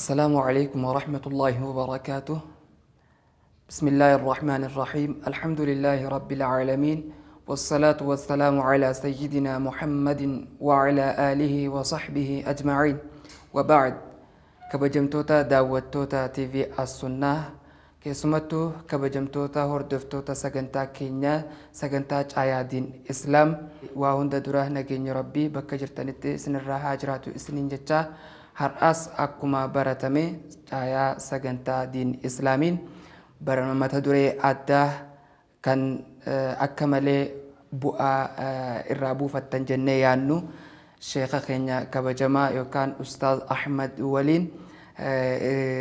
السلام عليكم ورحمة الله وبركاته. بسم الله الرحمن الرحيم. الحمد لله رب العالمين، والصلاة والسلام على سيدنا محمد وعلى آله وصحبه أجمعين، وبعد. كبجمتوتا داوتوتا تي في السنة كيسمتو كبجمتوتا هردفتوتا سجنتا كينيا سجنتا عيادين إسلام وهند دراه نجين ربي بكجرتنت سنرها هاجراتو سنين جتا har'as akkuma baratame caayaa sagantaa diin islaamiin mata duree addaa kan akka malee bu'aa irraa buufattan jennee yaannu sheekha keenya kabajamaa yookaan ustaaz Ahmad waliin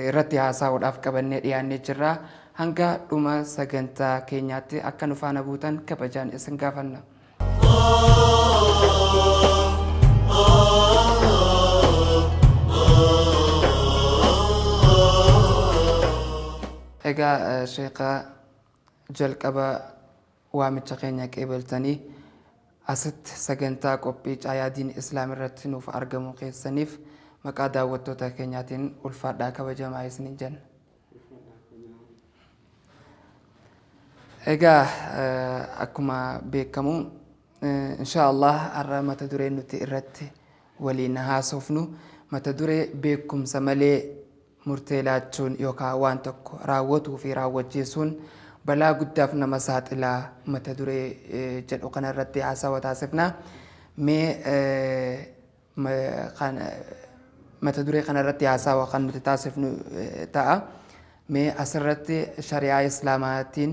irratti haasa'uudhaaf qabannee dhiyaannee jirra. Hanga dhuma sagantaa keenyaatti akka nu faana buutan kabajaan isin gaafanna. Egaa sheekha jalqaba waamicha keenya qeebaltanii asitti sagantaa qophii caayaa diin islaam irratti nuuf argamu keessaniif maqaa daawwattoota keenyaatiin ulfaadhaa kabajamaa isiniin jenna. Egaa akkuma beekamu inshaallah har'a mata duree nuti irratti waliin haasofnu mata duree beekumsa malee murtee laachuun yookaan waan tokko raawwatuu fi raawwachiisuun balaa guddaaf nama saaxilaa mata duree jedhu kana irratti haasawaa taasifna. Mata duree kana irratti haasawaa kan nuti taasifnu ta'a. Asirratti shari'aa islaamaatiin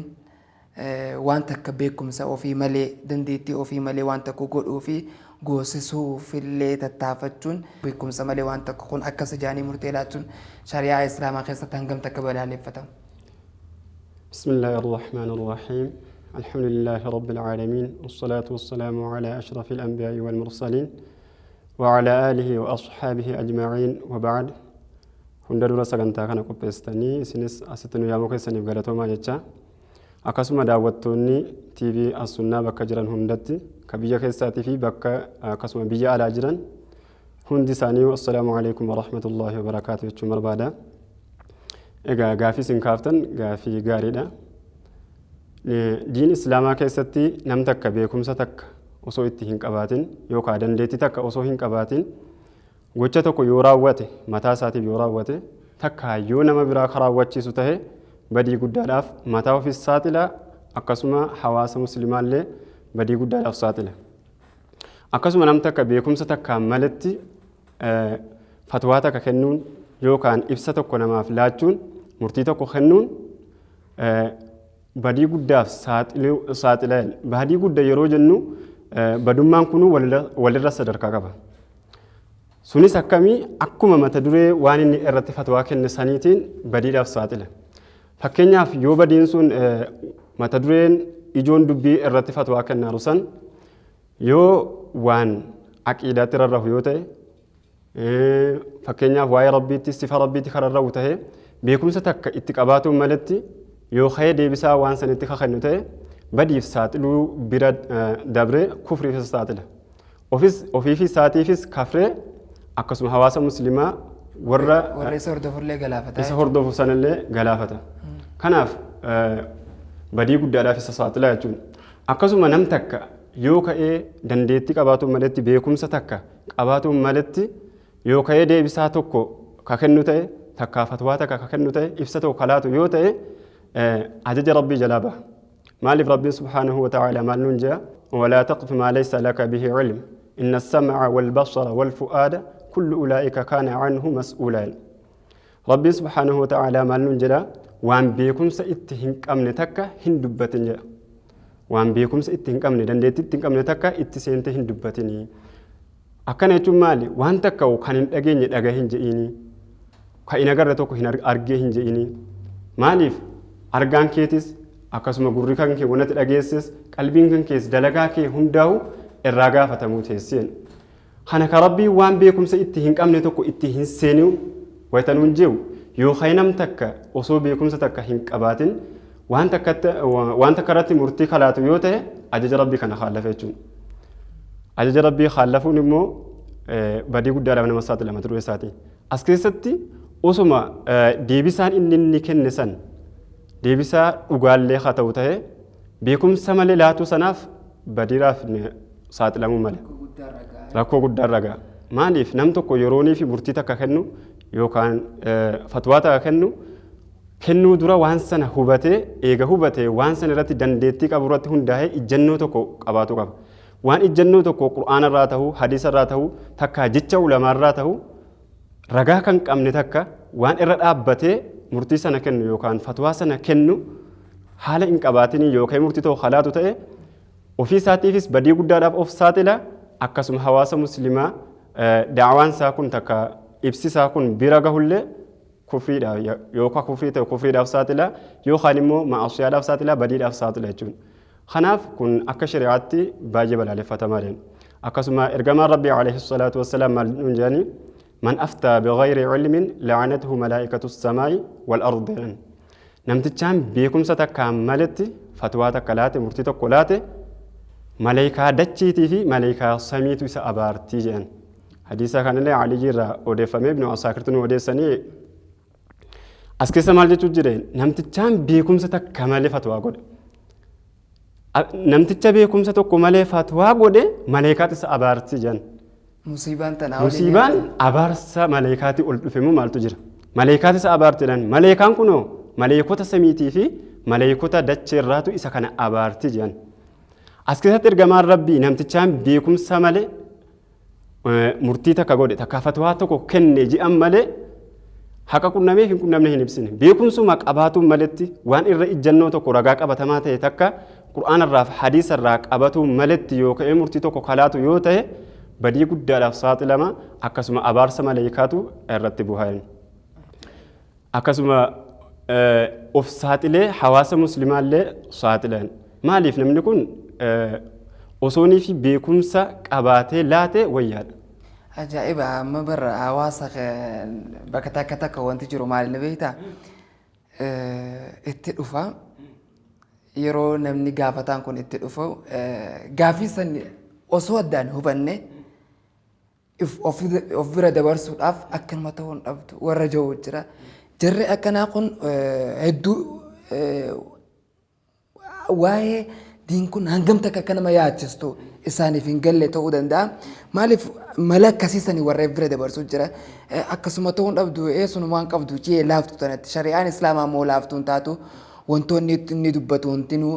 waan takka beekumsa ofii malee dandeettii ofii malee waan tokko godhuu fi goosisuuf illee tattaafachuun beekumsa malee waan tokko kun akkas jaanii murtee laachuun shari'aa islaamaa keessatti hangam takka balaaleffatamu. بسم الله الرحمن الرحيم. الحمد لله رب العالمين، والصلاة والسلام على أشرف الأنبياء والمرسلين وعلى آله وأصحابه أجمعين، وبعد. هندر رسالة كان قبستني سنس أستنو يا مكسني بقالته ما جتّا أقسم دعوتوني تي في السنة بكجران هندتي كبيجا كيساتي في بك أقسم بيجا على جران هندي ثاني. والسلام عليكم ورحمة الله وبركاته. شمر بعدا إجا غافي سنكافتن غافي غاريدا دين إسلام كيساتي نمتك بيكم ستك وسو إتهين كباتين يوكا دندتي تك وسو هين كباتين غوچتو يوراوته متا ساتي يوراوته تك يو نما برا خراوچي سوته بدي غداداف متا في ساتلا أقسم حواس مسلمان له بدي غداداف ساتلا أقسم نمتك بيكم ستك مالتي فتواتك كنون يوكان إبساتك نما فلاتون مرتيتك خنون بدي غداف ساتلا بدي غدا يروجنو بدومان كنو ولا صدر كعبة سوني سكامي أكما ما تدري واني إرتي فتوى كن سنتين بدي داف ساتلا فكينيا في يوبا دينسون ما تدرين إجون دبي إرتي فتوى كن نارسان يو وان أكيدات الرهيوته فكينيا واي ربي تستفى ربي تخرر روته بيكون ستك اتقاباتو ملتي يو خيدي بسا وان سنتي خنوته بدي ساتلو برد دبره كفر في ساتله وفي ساتي في كفر أقسم حواس مسلمة ورا ورسور دفر لي غلافته رسور دفر سنة لي غلافته كناف بدي قد على في ساتله يجون أقسم نمتك يوكا دندتي كباتو ملتي بيكم ستك كباتو ملتي يوكا دي بساتوكو كخنوته تكا فتواتك كخنوته إفساتو خلاتو يوته عجج ربي جلابه مالف ربي سبحانه وتعالى ما ننجا ولا تقف ما ليس لك به علم إن السمع والبصر والفؤاد كل أولئك كان عنه مسؤولا. ربي سبحانه وتعالى ما ننجا وان بيكم سئتهن أمن تكا هندبتنجا وان بيكم سئتهن أمن دندتهن أمن تكا اتسينتهن دبتني أكن يجوم مالي وان تكا وكان أجيني أجاهن جئيني كأين أجرتوك هنا أرجيهن جئيني مالف أرجان كيتس akkasuma gurri kan kee wanati dhageesses qalbiin kan kees dalagaa kee hundaa'u irraa gaafatamuu teesseen kana ka rabbii waan beekumsa itti hin qabne tokko itti hin seeniu waytanuun jiru yoo khaynam takka osoo beekumsa takka hin qabaatin waan takka irratti murtii kalaatu yoo ta'e ajaja rabbii kana khalafa jechuun ajaja rabbii khalafuun immoo badii guddaadhaaf nama saaxilama turuu isaati as keessatti osuma deebisaan inni kenne san deebisaa dhugaallee haa ta'u ta'e beekumsa malee laatu sanaaf badiiraaf saaxilamuu malee rakkoo guddaa ragaa maaliif nam tokko yeroonii fi murtii takka kennu yookaan fatwaa takka kennuu dura waan sana hubatee eega hubatee waan sana irratti dandeettii qabu irratti hundaa'ee ijjannoo tokko qabaatu qaba waan ijjannoo tokko qur'aana irraa ta'uu hadiisa irraa ta'uu takka jecha ulamaa irraa ta'uu ragaa kan qabne takka waan irra dhaabbatee murtii sana kennu yookaan fatwaa sana kennu haala hin qabaatinii yookaan murtii tokko halaatu ta'e ofii isaatiifis badii guddaadhaaf of saaxila akkasuma hawaasa muslimaa daawaan isaa kun takka ibsisaa kun bira gahullee kufriidhaaf yookaan kufrii ta'e kufriidhaaf saaxila yookaan immoo ma'asiyaadhaaf saaxila badiidhaaf saaxila jechuudha. Kanaaf kun akka shari'aatti baay'ee balaaleffatamaa deema. Akkasuma ergamaan Rabbii alayhi salaatu wassalaam maal jedhani man aftaa bighayri ilmin la'anatuhu malaa'ikatu samaa'i wal ardeen. Namtichaan beekumsa takkaan maletti fatwaa takka laate murtii tokko laate malaayikaa dachiitii fi malaayikaa samiitu isa abaartii jedhan. Hadiisa kanallee Aliyyi irraa odeeffamee Ibnu Asaakirtuun odeessanii as keessa maal jechuu jireen namtichaan beekumsa takka malee fatwaa godhe. Namticha beekumsa tokko malee fatwaa godhe malaayikaatu isa abaartii jedhan. Musiibaan abaarsa malaayikaatti ol dhufemu maaltu jira? Malaayikaatu isa abaartii jedhan. Malaayikaan kunoo malaayikota samiitii fi malaayikota dachee irraatu isa kana abaartii jedhan. As keessatti ergamaan Rabbii namtichaan beekumsa malee murtii takka godhe takka fatwaa tokko kenne jedhan malee haqa qunnamee hin qunnamne hin ibsine. Beekumsuma qabaatuun maletti waan irra ijjannoo tokko ragaa qabatamaa ta'e takka Qur'aana irraa fi hadiisa irraa qabatuun maletti yookaan murtii tokko kalaatu yoo ta'e badii guddaadhaaf saaxilama akkasuma abaarsa malaayikaatu irratti bu'aa. Akkasuma of saaxilee hawaasa muslimaallee saaxilan. Maaliif namni kun osoonii fi beekumsa qabaatee laate wayyaadha. Ajaa'iba amma bara hawaasa bakka takka takka wanti jiru maal ni beektaa? Itti dhufa yeroo namni gaafataan kun itti dhufu gaafii san osoo addaan hubanne of bira dabarsuudhaaf akkanuma ta'uun dhabdu warra jiru jira. Jarri akkanaa kun hedduu waa'ee diin kun hangam takka akka nama yaachistu isaaniif hin galle ta'uu danda'a. Maaliif mala akkasiisanii warra bira dabarsuu jira. Akkasuma ta'uun dhabdu sunumaan qabdu jee laaftu tanatti shari'aan islaamaa moo laaftuun taatu wantoonni inni dubbatu hundinuu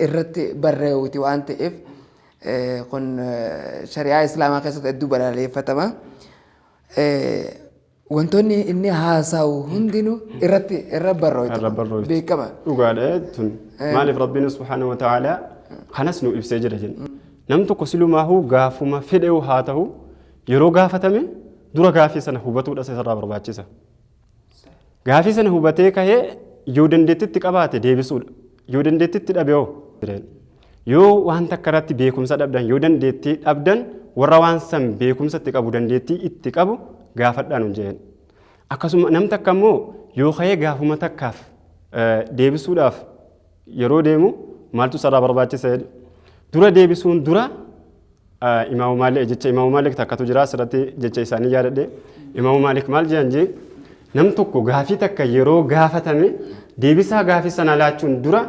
irratti barreeffamti waan ta'eef kun shari'aa islaamaa keessatti hedduu balaaleffatama. Wantoonni inni haasa'u hundinuu irra barreeffatu beekama. Dhugaadha tun maaliif Rabbiin subhaanahu wa ta'aalaa kanas nu ibsee jira jenna. Nam tokko silumaahuu gaafuma fedheewu haa ta'u yeroo gaafatame dura gaafii sana hubatuudha isarraa barbaachisa. Gaafii sana hubatee kahee yoo dandeettitti qabaate deebisuudha. Yoo dandeettitti dhabeeoo yoo waan takka irratti beekumsa dhabdan yoo dandeettii dhabdan warra waan san beekumsatti qabu dandeettii itti qabu gaafadhaan hin jeen. Akkasuma nam takka immoo yoo kahee gaafuma takkaaf deebisuudhaaf yeroo deemu maaltu sarraa barbaachisa dura deebisuun dura Imaamu Maalik jecha Imaamu Maalik takkatu jira asirratti jecha isaanii yaadadhe Imaamu Maalik maal jedhan jee nam tokko gaafii takka yeroo gaafatame deebisaa gaafii sana laachuun dura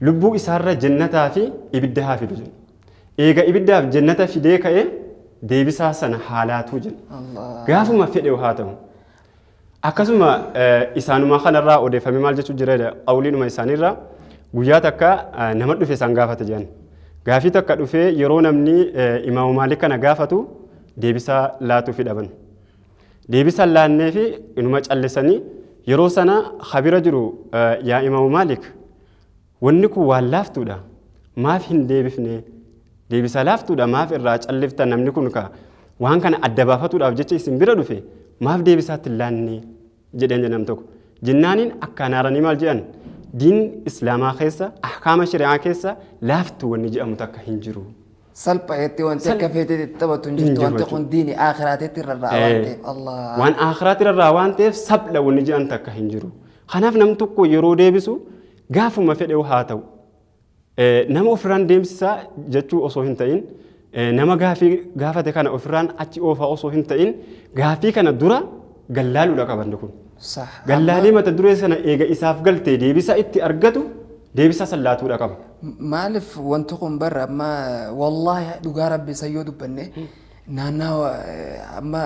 lubbuu isaarra jannataa fi ibidda haa fidu jedhu. Eega ibiddaaf jannata fidee ka'ee deebisaa sana haalaatu jedhu. Gaafuma fedhe haa ta'u. Akkasuma isaanuma kanarraa odeeffame maal jechuu jira qawliinuma isaaniirraa guyyaa takka nama dhufe isaan gaafate jedhan. Gaafii takka dhufee yeroo namni Imaamu Maalik kana gaafatu deebisaa laatuufi dhaban. Deebisaan laannee fi inuma callisanii yeroo sana khabira jiru yaa Imaamu Maalik wanni kun waan laaftuudha maaf hin deebifne deebisaa laaftuudha maaf irraa callifta namni kun ka waan kana adda baafatuudhaaf jecha isin bira dhufe maaf deebisaatti laannee jedhan jedham tokko jennaaniin akkaan haaranii maal jedhan diin islaamaa keessa ahkaama shari'aa keessa laaftu wanni jedhamu takka hin jiru. salphaatti wanti akka feetee taphatu hin jirtu wanti kun diini aakhiraatiitti irraa waan ta'eef Allah waan aakhiraatti irraa waan ta'eef sabla wanni jedhan takka hin jiru. Kanaaf nam tokko yeroo deebisu gaafuma fedhe haa ta'u nama ofirraan deemsisaa jechuu osoo hin ta'in nama gaafii gaafate kana ofirraan achi oofaa osoo hin ta'in gaafii kana dura gallaaluudha qabanne kun. Sah. Gallaalee mata duree sana eega isaaf galtee deebisa itti argatu deebisa sallaatuudha qaba. Maaliif wanti kun barra amma wallaahi dhugaa rabbi sayyoo dubbanne naannaa amma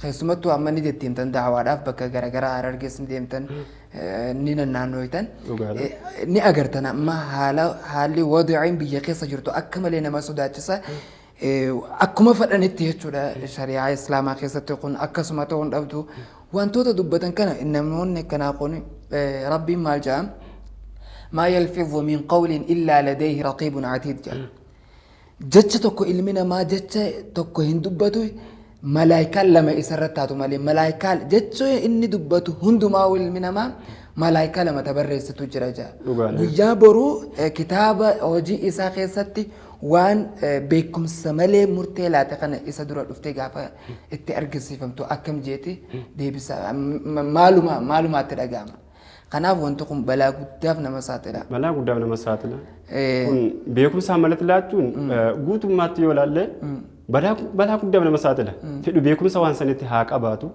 keessumattuu amma ni deddeemtan daawaadhaaf bakka garaagaraa Harargees ni deemtan ni naannooytan ni agartan amma haalli wadiciin biyya keessa jirtu akka malee nama sodaachisa. Akkuma fadhanitti jechuudha shari'aa islaamaa keessatti kun akkasuma ta'uu hin dhabdu wantoota dubbatan kana namoonni akkanaa kun rabbiin maal jedha ما يلفظ من قول إلا لديه رقيب عتيد جل جتش تكو إلمنا ما جتش تكو هندبتو ملايكا لما إسرتاتو مالي ملايكا جتش إني دبتو هندو ما إلمنا ما ملايكا لما تبرستو جرجا ويابرو كتاب وجي إسا خيستي وان بيكم سمالي مرتيلات خانا إسا دورا دفتي غافا اتي أرقسي فمتو أكم جيتي دي بسا معلومات تدقام kanaaf wanti kun balaa guddaaf nama saaxila. Balaa guddaaf nama saaxila. Kun beekumsa malatti laachuun guutummaatti yoo ilaalle balaa guddaaf nama saaxila. Fedhu beekumsa waan sanitti haa qabaatu.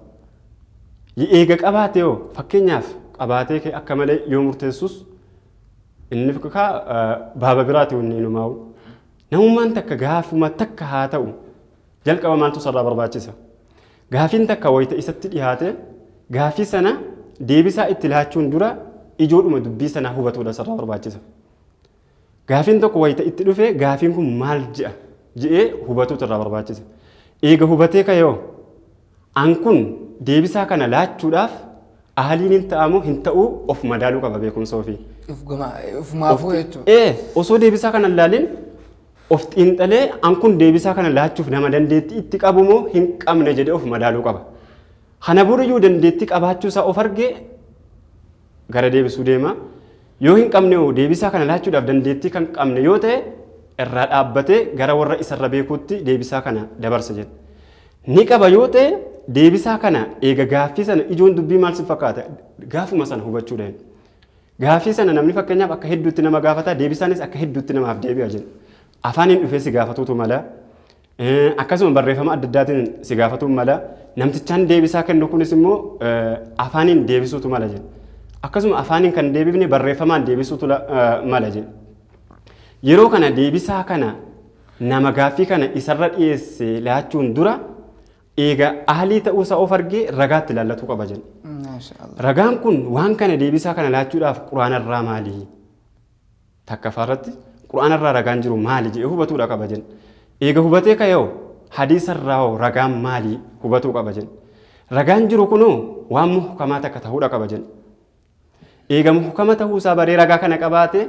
Eega qabaate yoo fakkeenyaaf qabaatee kee akka malee yoo murteessus inni fikkaa baaba biraati wanni inumaa'u. Namummaan takka gaafuma takka haa ta'u jalqaba maaltu sarraa barbaachisa. Gaafiin takka wayita isatti dhiyaate gaafii sana deebisaa itti laachuun dura ijoodhuma dubbii sanaa hubatuudha sarara barbaachisa. Gaafiin tokko wayita itti dhufe gaafiin kun maal je'ee hubatuutu irraa barbaachisa. Eega hubatee ka'ee an kun deebisaa kana laachuudhaaf haaliin hin ta'amu hin ta'uu of madaaluu qaba beekumsa ofii. Ufumaafuu jechuudha. Osoo deebisaa kana ilaalin of xiinxalee an kun deebisaa kana laachuuf nama dandeettii itti qabumoo hin qabne jedhee of madaaluu qaba. Kana booddee dandeettii qabaachuu isaa of argee gara deebisuu deema. Yoo hin qabne deebisaa kana laachuudhaaf dandeettii kan qabne yoo ta'e irraa dhaabbatee gara warra isarra beekuutti deebisaa kana dabarsa jedha. Ni qaba yoo ta'e deebisaa kana eega gaaffii sana ijoon dubbii maal si fakkaata gaafuma sana hubachuu danda'u. Gaaffii sana namni fakkeenyaaf akka hedduutti nama gaafata deebisaanis akka hedduutti namaaf deebi'a jedha. Afaaniin dhufee si gaafatuutu mala. Akkasuma barreeffama adda addaatiin si gaafatuun mala namtichaan deebisaa kennu kunis immoo afaaniin deebisuutu mala jedha. Akkasuma afaaniin kan deebifne barreeffamaan deebisuutu mala jedha. Yeroo kana deebisaa kana nama gaaffii kana isarra dhiyeesse laachuun dura eega ahaalii ta'uusaa of argee ragaatti ilaallachuu qaba jedha. Ragaan kun waan kana deebisaa kana laachuudhaaf quraanarraa maali? Takkafaarratti quraanarraa ragaan jiru maali jedhee hubatuudha qaba jedha. Eega hubatee ka'ee hadiisarraa ragaan maali hubatuu qaba jedha. Ragaan jiru kunoo waan muhkamaa takka ta'uudha qaba jedha. Eega muhkama ta'uusaa baree ragaa kana qabaate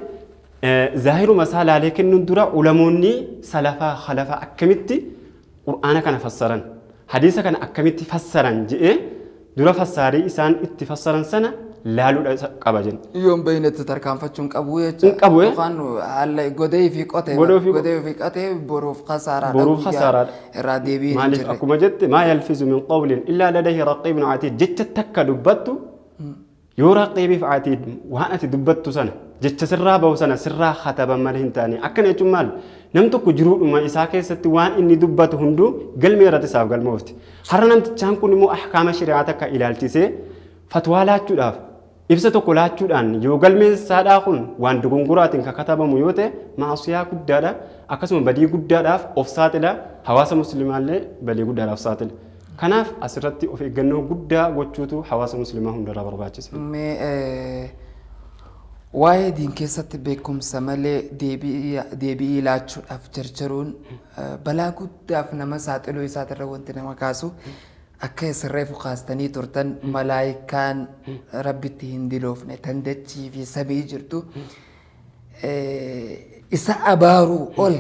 zaahiruma isaa laalee kennuun dura ulamoonni salafaa khalafaa akkamitti qur'aana kana fassaran hadiisa kana akkamitti fassaran jedhee dura fassaarii isaan itti fassaran sana laaluudha qaba jenna. Yoon bayinetti tarkaanfachuun qabu jechuudha. Qabu yookaan haala godee fi qotee boruuf khasaaraa irraa deebiin hin jirre. Akkuma jette maa yalfizu min qawlin illaa ladayhi raqiibun atiid jecha takka dubbattu yoo raqiibiif atiid waan ati dubbattu sana jecha sirraa bahu sana sirraa khataban malee hin taane akkana jechuun maal nam tokko jiruudhuma isaa keessatti waan inni dubbatu hunduu galmee irratti isaaf galmoofti. Har'a namtichaan kun immoo ahkaama shari'aa takka ilaalchisee fatwaa laachuudhaaf ibsa tokko laachuudhaan yoo galmeen isaadhaa kun waan dogongoraatiin kan katabamu yoo ta'e maasiyaa guddaadha akkasuma badii guddaadhaaf of saaxila hawaasa muslimaallee badii guddaadhaaf saaxila. Kanaaf asirratti of eeggannoo guddaa gochuutu hawaasa muslimaa hundarraa barbaachisa. Waa'ee diin keessatti beekumsa malee deebii laachuudhaaf jarjaruun balaa guddaaf nama saaxiluu isaatirra wanti nama kaasu akka sirreefu kaastanii turtan malaayikaan rabbitti hin diloofne tan dachii fi samii jirtu isa abaaruu ol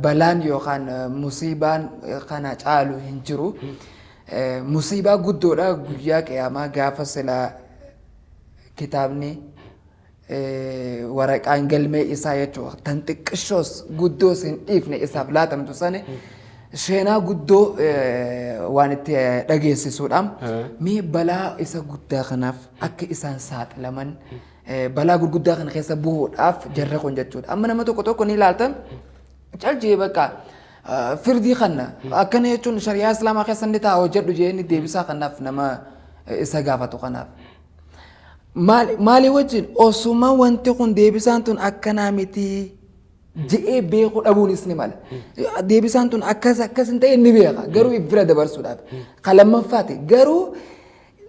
balaan yookaan musiibaan kana caalu hin jiru. Musiibaa guddoodha guyyaa qiyaamaa gaafa silaa kitaabni waraqaan galmee isaa jechuudha tan xiqqishoos guddoos hin dhiifne isaaf laatamtu sana sheenaa guddoo waan itti dhageessisuudhaan mee balaa isa guddaa kanaaf akka isaan saaxilaman balaa gurguddaa kana keessa bu'uudhaaf jarra kun jechuudha. Amma nama tokko ni ilaalta caljee bakka firdii kanna akkana jechuun shari'aa islaamaa keessatti ta'a hojjedhu jeeni deebisaa kanaaf nama isa gaafatu kanaaf. Maali wajjin osuma wanti kun deebisaan tun akkanaa miti je'ee beekuu dhabuunis ni mala. Deebisaan tun akkas hin ta'e ni beeka garuu if bira dabarsuudhaaf. Kan lammaffaati garuu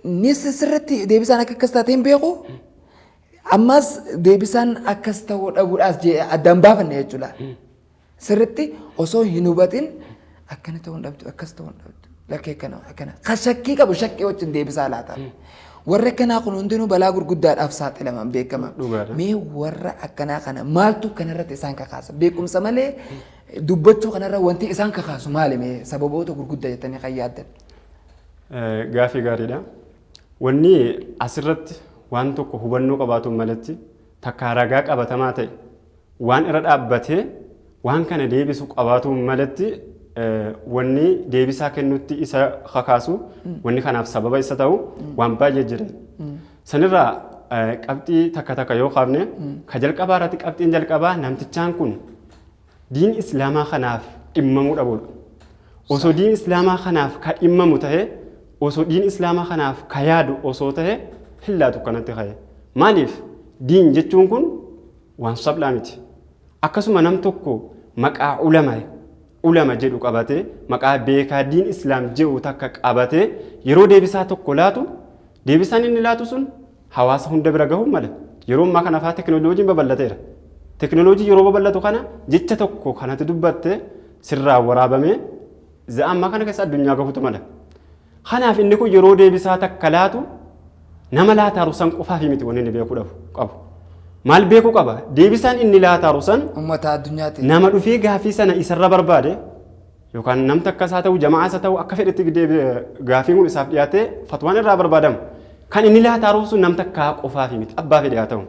ni sirriitti deebisaan akkas taate hin beeku. Ammas deebisaan akkas ta'uu dhabuudhaas addaan baafanne jechuudha. Sirriitti osoo hin hubatin akkana ta'uu hin dhabdu akkas ta'uu hin dhabdu. Lakkee akkana. Kan shakkii qabu shakkii wajjin deebisaa laata. Warra akkanaa kun hundinuu balaa gurguddaadhaaf saaxilaman beekama. Mee warra akkanaa kana maaltu kanarratti isaan kakaasa? Beekumsa malee dubbachuu kanarra wanti isaan kakaasu maali mee sababoota gurguddaa jettanii kan yaaddan? Gaafii gaariidha. Wanni asirratti waan tokko hubannoo qabaatu malatti takka ragaa qabatamaa ta'e waan irra dhaabbatee waan kana deebisu qabaatu malatti wanni deebisaa kennutti isa kakaasu wanni kanaaf sababa isa ta'u waan baay'ee jira. Sanirraa qabxii takka yoo qaabne ka jalqabaa irratti qabxiin jalqabaa namtichaan kun diin islaamaa kanaaf dhimmamuu dhabuudha. Osoo diin islaamaa kanaaf ka dhimmamu ta'e osoo diin islaamaa kanaaf ka yaadu osoo ta'e hin laatu kanatti ka'e. Maaliif diin jechuun kun waan sablaa miti. Akkasuma nam tokko maqaa ulama jedhu qabatee maqaa beekaa diin islaam jedhu takka qabatee yeroo deebisaa tokko laatu deebisaan inni laatu sun hawaasa hunda bira gahuu mala. Yeroo ammaa kana fa'aa teknooloojiin babal'ateera. Teknooloojii yeroo babal'atu kana jecha tokko kanatti dubbatte sirraa waraabamee za'a ammaa kana keessa addunyaa gahuutu mala. Kanaaf inni kun yeroo deebisaa takka laatu nama laataaru san qofaaf miti wanni inni beekuu qabu. Maal beekuu qaba? Deebisaan inni laataaru san uummata addunyaati. Nama dhufee gaafii sana isarra barbaade yookaan namta akkas haa ta'u jamaa isa ta'u akka fedhetti gaafiin kun isaaf dhiyaate fatwaan irraa barbaadamu. Kan inni laataaru sun namta akka qofaaf miti abbaa fedhe haa ta'u.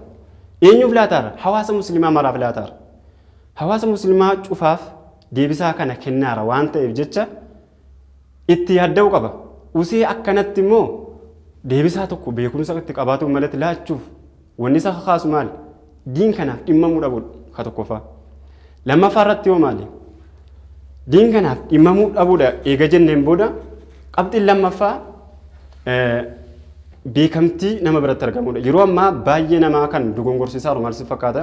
Eenyuuf laataara? Hawaasa musliimaa maraaf laataara. Hawaasa musliimaa cufaaf deebisaa kana kennaara waan ta'eef jecha itti yaadda'uu qaba. Usee akkanatti immoo deebisaa tokko beekumsa itti qabaatu malatti laachuuf wanni isa kakaasu maali? Diin kanaaf dhimmamuu dhabuudha ka tokkoffaa. Lammaffaa irratti yoo maali? Diin kanaaf dhimmamuu dhabuudha eega jenneen booda qabxiin lammaffaa beekamtii nama biratti argamudha. Yeroo ammaa baay'ee namaa kan dogongorsiisaa jiru maal si fakkaata?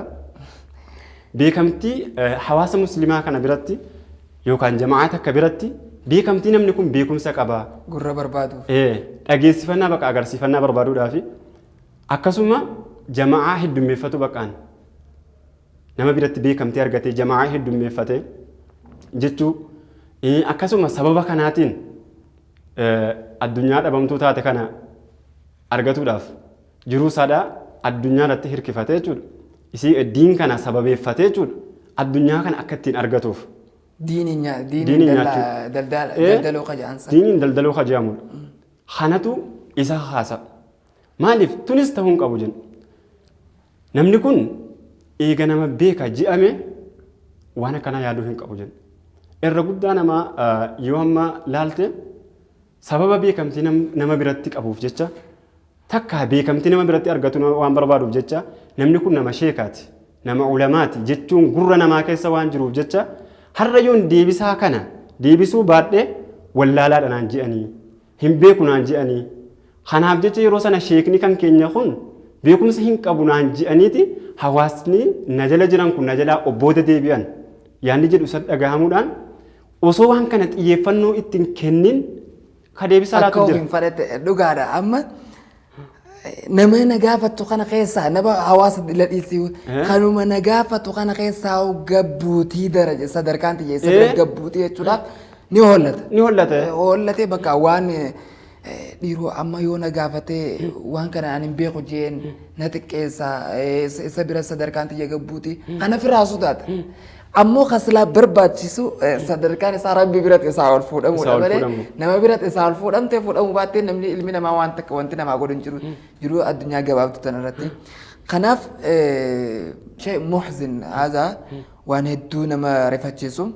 Beekamtii hawaasa musliimaa kana biratti yookaan jamaa'aa akka biratti beekamtii namni kun beekumsa qaba. Gurra barbaadu. Dhageessifannaa bakka agarsiifannaa barbaaduudhaafi akkasuma jamaa'aa heddummeeffatu baqqaan nama biratti beekamtii argatee jamaa'aa heddummeeffate jechuu akkasuma sababa kanaatiin addunyaa dhabamtuu taate kana argatuudhaaf jiruu isaadhaa addunyaa irratti hirkifate jechuudha. Isii diin kana sababeeffate jechuudha. Addunyaa kana akka ittiin argatuuf. Diiniin daldaloo qajaansa. Diiniin daldaloo qajaamudha. Kanatu isa haasa. Maaliif tunis ta'uu hin qabu jenna. Namni kun eega nama beeka ji'ame waan akkanaa yaaduu hin qabu jenna. Irra guddaa namaa yoo amma laalte sababa beekamtii nama biratti qabuuf jecha takka beekamtii nama biratti argatu waan barbaaduuf jecha namni kun nama sheekaati nama ulamaati jechuun gurra namaa keessa waan jiruuf jecha har'a yoon deebisaa kana deebisuu baadhee wallaalaadha naan je'anii hin beeku naan je'anii kanaaf jecha yeroo sana sheekni kan keenya kun beekumsa hin qabu naan je'aniiti hawaasni na jala jiran kun na jalaa obboota deebi'an yaanni jedhu isa dhagahamuudhaan osoo waan kana xiyyeeffannoo ittiin kennin ka deebisaa laatu jira. Akka ofiin fudhate dhugaadha amma nama na gaafatu kana keessaa nama hawaasa ladhiisii kanuma na gaafatu kana keessaa gabbuutii daraja sadarkaan xiyyeessa gabbuutii jechuudhaaf ni hollata. Ni hollata. Hollatee bakka waan dhiiroo amma yoo na gaafatee waan kana ani hin beeku jeen na xiqqeessa isa bira sadarkaan xiyya gabbuutii kana firaa sodaata. Ammoo kaslaa barbaachisu sadarkaan isaa rabbi biratti isaa ol fuudhamudha malee nama biratti isaa ol fuudhamtee fuudhamuu baattee namni ilmi namaa waan takka wanti namaa godhu hin jiru jiruu addunyaa gabaabtu tanarratti. Kanaaf shee muhzin haazaa waan hedduu nama rifachiisu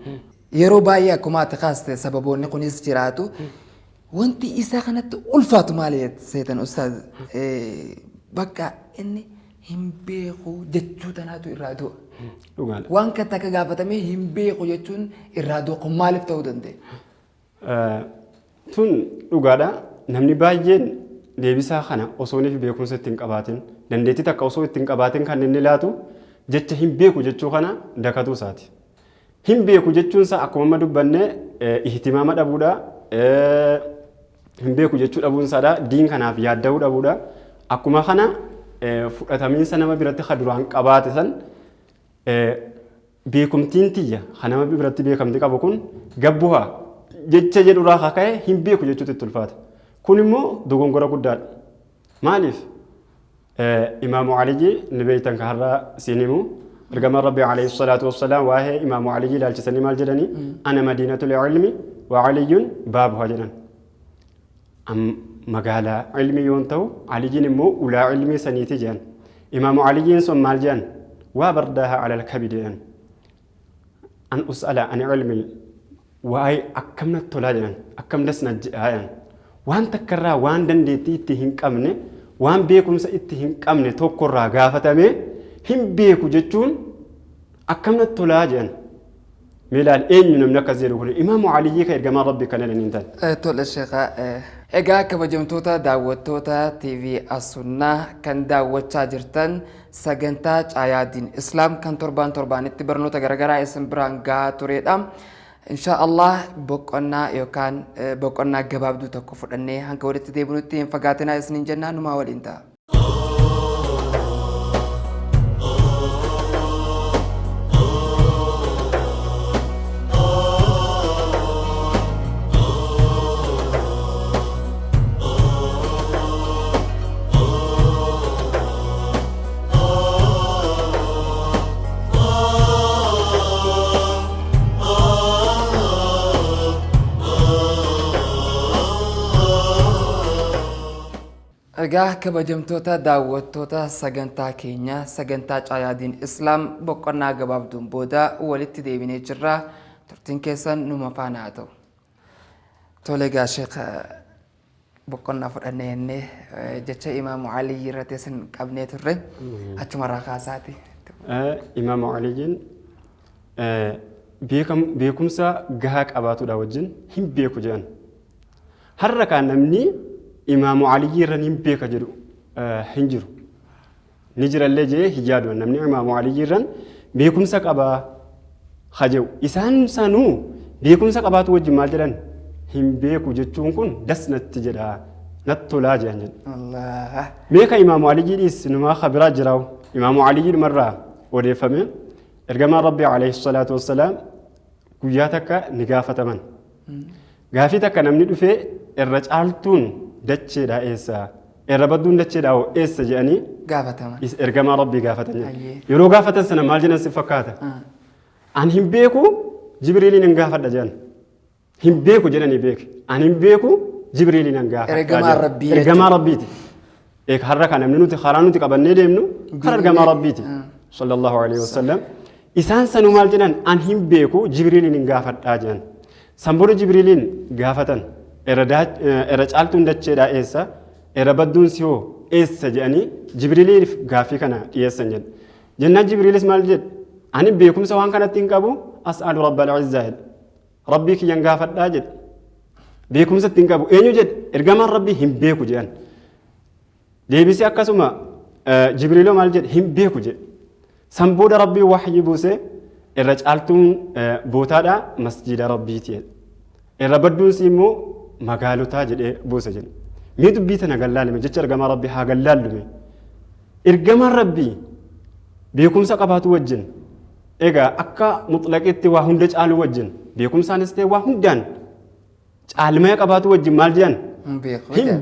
yeroo baay'ee akkuma ati kaaste sababoonni kunis jiraatu wanti isaa kanatti ulfaatu maali seetan ustaaz bakka inni hin beeku jechuu tanaatu irraa du'a. Dhugaadha. Waan kan takka gaafatamee hin beeku jechuun irraa du'a kun maaliif ta'uu danda'a? Tun dhugaadha. Namni baay'een deebisaa kana osoo inni beekumsa ittiin qabaatin dandeettii takka osoo ittiin qabaatin kan inni laatu jecha hin beeku jechuu kana dakatuu isaati. Hin beeku jechuun isaa akkuma amma dubbanne ihtimaama dhabuudha. Hin beeku jechuu dhabuun isaadha. Diin kanaaf yaadda'uu dhabuudha. Akkuma kana fudhatamiinsa nama biratti kan duraan qabaate san beekumtiin tiyya kan nama biratti beekamti qabu kun gabbuhaa jecha jedhurraa kaka'e hin beeku jechuutti itti ulfaata. Kun immoo dogongora guddaadha. Maaliif? Imaamu Aliyyi ni beektan kan har'a siin himu ergamaan Rabbi alayhi salaatu wassalaam waa'ee Imaamu Aliyyi ilaalchisanii maal jedhanii ana madiinatul ilmi wa Aliyyuun baabuhaa jedhan. Magaalaa ilmi yoon ta'u Aliyyiin immoo ulaa ilmii saniiti jedhan. Imaamu Aliyyiin sun maal jedhan? Waa bardaaha alal kabidi jedhan. An us'ala an ilmi waa'ee akkamna tolaa jedhan akkamnas na jedhaa jedhan. Waan takkarraa waan dandeettii itti hin qabne waan beekumsa itti hin qabne tokkorraa gaafatamee hin beeku jechuun akkamna tolaa jedhan. Miilaan eenyu namni akkas jedhu kun Imaamu Aliyyii kan ergamaan Rabbi kana hin taane. Tole sheekha. Egaa kabajamtoota daawwattoota TV As-Sunnaa kan daawwachaa jirtan sagantaa Caayaadiin Islaam kan torbaanitti barnoota garaagaraa isin biraan gahaa turedha. Inshaallah boqonnaa yookaan boqonnaa gabaabduu tokko fudhannee hanga walitti deebinutti hin fagaatinaa isiniin jennaa numaa waliin ta'a. Egaa kabajamtoota daawwattoota sagantaa keenya sagantaa Caayaadiin Islaam boqonnaa gabaabduun booda walitti deebinee jirra. Turtiin keessan numa faana haa ta'u. Tole egaa sheekha boqonnaa fudhannee jennee jecha Imaamu Aliyyi irratti isin qabnee turre achumarraa kaasaati. Imaamu Aliyyiin beekumsa gahaa qabaatuudha wajjin hin beeku jedhan. Har'a kan namni Imaamu Aliyyi irra hin beeka jedhu hin jiru. Ni jirallee jee hin yaadu namni Imaamu Aliyyi irra beekumsa qabaa hajewu. Isaan sanuu beekumsa qabaatu wajjin maal jedhan hin beeku jechuun kun dasnatti jedha natti tolaa jedhan jedhu. Meeqa Imaamu Aliyyi dhiis numaa kabiraa jiraawu. Imaamu Aliyyi dhumarraa odeeffame ergamaan Rabbi alayhi salaatu wassalaam guyyaa takka ni gaafataman. Gaafii takka namni dhufee irra caaltuun dacheedha eessa irra badduun dacheedha eessa jedhanii gaafataman ergamaa Rabbii gaafatan yeroo gaafatan sana maal jedhan si fakkaata an hin beeku Jibriiliin hin gaafadha jedhan hin beeku jedhanii beek an hin beeku Jibriiliin hin gaafadha ergamaa Rabbiiti har'a kan namni nuti karaa nuti qabannee deemnu karaa ergamaa Rabbiiti sallallahu alaihi wasallam isaan sanuu maal jedhan an hin beeku Jibriiliin hin gaafadha jedhan sanbooda Jibriiliin gaafatan irra caaltuun dacheedha eessa irra badduun si hoo eessa jedhanii Jibriiliif gaafii kana dhiyeessan jedhe. Jennaan Jibriilis maal jedhe ani beekumsa waan kanatti hin qabu as'alu rabbal izzaa jedhe rabbii kiyyan gaafadhaa jedhe beekumsa ittiin qabu eenyu jedhe ergamaan rabbii hin beeku jedhan. Deebisee akkasuma Jibriiloo maal jedhe hin beeku jedhe san booda rabbii waxyii buusee irra caaltuun bootaadha masjiida rabbiiti jedhe irra badduun si immoo magaalotaa jedhee buusa jedhe. Mee dubbii tana gallaalime jecha ergamaa Rabbii haa gallaallume. Ergamaan Rabbii beekumsa qabaatu wajjin egaa akka mutlaqitti waa hunda caalu wajjin beekumsaanis ta'e waa hundaan caalmaya qabaatu wajjin maal jedhan hin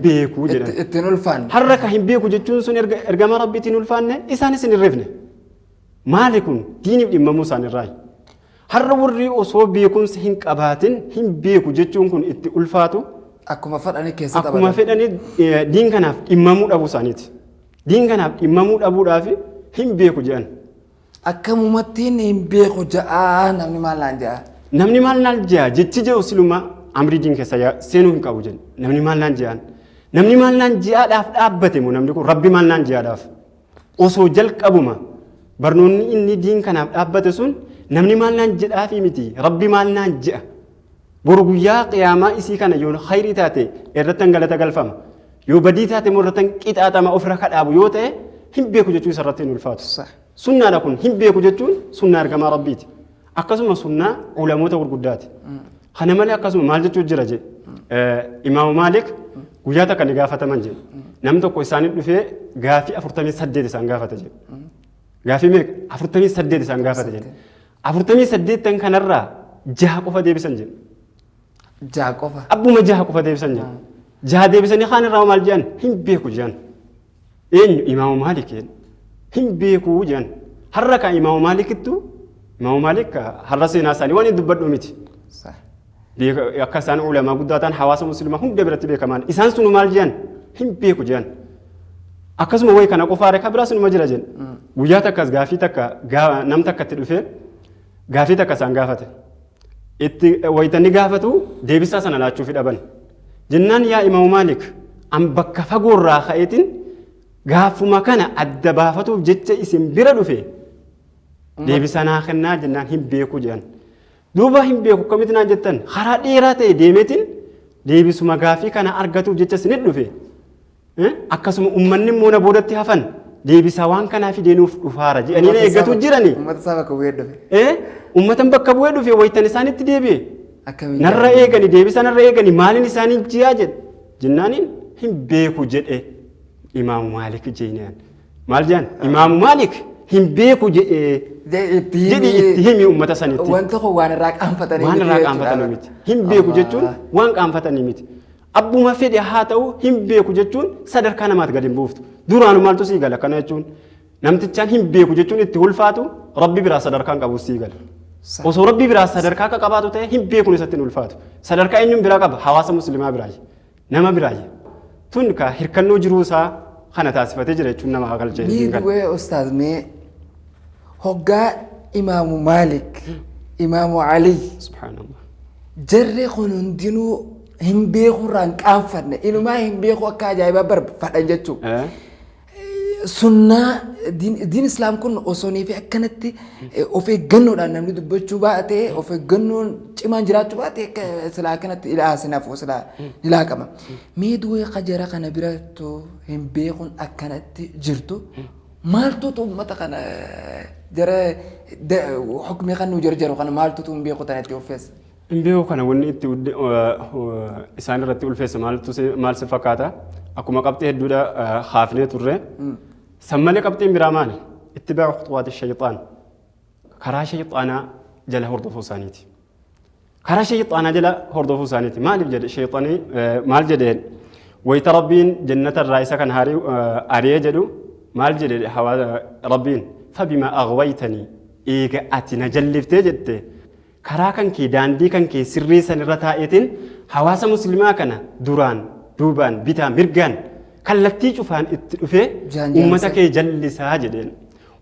beeku jedhan. Ittiin ulfaanne. Har'a ka hin beeku jechuun sun ergamaa Rabbiitiin ulfaanne isaanis hin irreefne. Maali kun diiniif dhimmamuu isaanirraayi. Har'a warri osoo beekumsa hin qabaatin hin beeku jechuun kun itti ulfaatu akkuma fedhanii keessa taphatama. Akkuma fedhanii diin kanaaf dhimmamuu dhabuu isaaniiti. Diin kanaaf dhimmamuu dhabuudhaaf hin beeku jedhan. Akkamumattiin hin beeku ja'a namni maal naan ja'a. Namni maal naan ja'a jechi jedhu siluma amrii diin keessa seenuu hin qabu jedhan. Namni maal naan ja'an. Namni maal naan ja'aadhaaf dhaabbate moo namni kun rabbi maal naan ja'aadhaaf. osoo jalqabuma barnoonni inni diin kanaaf dhaabbate sun namni maal naan jedhaafi miti rabbi maal naan jedha boru guyyaa qiyaamaa isii kana yoo khayrii taate irratti galata galfama yoo badii taate immoo irratti qixaaxama ofirra kadhaabu yoo ta'e hin beeku jechuun isarratti hin ulfaatu sunnaadha kun hin beeku jechuun sunnaa ergamaa rabbiiti akkasuma sunnaa ulamoota gurguddaati kana malee akkasuma maal jechuun jira jedhe imaamu maalik guyyaa takka ni gaafataman jedhe nam tokko isaanii dhufee gaafii 48 isaan gaafata jedhe gaafii meeqa 48 isaan gaafata jedhe 48 kanarraa 6 qofa deebisan jedhe 6 qofa abbuma 6 qofa deebisan jedhe 6 deebisanii kaan irraa maal jedhan hin beeku jedhan eenyu imaamu maalik hin beeku jedhan har'a kan imaamu maalikittu imaamu maalik har'a seenaa isaanii waan hin dubbadhu miti akka isaan ulamaa guddaa ta'an hawaasa musliimaa hunda biratti beekaman isaan sunu maal jedhan hin beeku jedhan akkasuma way kana qofaare ka biraa sunuma jira jedhan guyyaa takkas gaafii takka nam takka itti dhufee gaafii takka isaan gaafate itti wayitanii gaafatu deebisaa sana laachuufi dhaban jennaan yaa imaamu maalik an bakka fagoorraa ka'eetiin gaafuma kana adda baafatuuf jecha isin bira dhufe deebisaa naa kennaa jennaan hin beeku jedhan duuba hin beeku akkamitti naan jettan karaa dheeraa ta'e deemeetiin deebisuma gaafii kana argatuuf jecha isinit dhufe akkasuma ummanni immoo na boodatti hafan deebisaa waan kanaaf deenuuf dhufaara jedhanii eeggatu jirani ummata isaa bakka bu'ee dhufe ummatan bakka bu'ee dhufe waytan isaanitti deebi'e narra eegani deebisa narra eegani maaliin isaanii jiyaa jedhe jennaaniin hin beeku jedhe imaamu maalik jeenaan maal jedhan imaamu maalik hin beeku jedhe jedhi itti himi ummata sanitti wanta kun waan irraa qaanfatanii miti hin beeku jechuun waan qaanfatanii miti abbuma fedhe haa ta'u hin beeku jechuun sadarkaa namaatti gadi hin buuftu duraanu maaltu sii gala kana jechuun namtichaan hin beeku jechuun itti ulfaatu rabbi biraa sadarkaan qabu sii gala osoo rabbi biraa sadarkaa akka qabaatu ta'e hin beekuun isatti hin ulfaatu sadarkaa eenyuun biraa qaba hawaasa musliimaa biraayi nama biraayi tun ka hirkannoo jiruu isaa kana taasifatee jira jechuun nama agalchee ni ustaaz mee hoggaa imaamu maalik imaamu ali subhaanallah jarri kun hundinuu hin beeku irraan qaanfanne inumaa hin beeku akka ajaa'ibaa barbaadhan jechuudha sunnaa diin islaam kun osoo fi akkanatti of eeggannoodhaan namni dubbachuu baate of eeggannoon cimaan jiraachuu baate silaa akkanatti ilaasinaaf silaa ni laaqama mee duwwee qajara kana birattu hin beekuun akkanatti jirtu maaltu ummata kana jara hukmii kan nu jarjaru kana maaltu hin beeku tanatti offeessa hin beeku kana wanni itti isaan irratti ulfeessa maal si fakkaata akkuma qabxee hedduudha haafnee turre سمالي قبتين برامان اتباع خطوات الشيطان كرا شيطانا جل هردفو سانيتي كرا شيطانا جل هردفو سانيتي مال جد شيطاني مال جدين ويتربين جنة الرئيسة كان هاري أريه جدو مال جد هوا ربين فبما أغويتني إيجا أتنا جلفتي جدت كرا كان كي داندي كان كي سري سنرتائتين حواس مسلمة كان دوران دوبان بيتا مرجان kallattii cufaan itti dhufee uummata kee jallisaa jedheen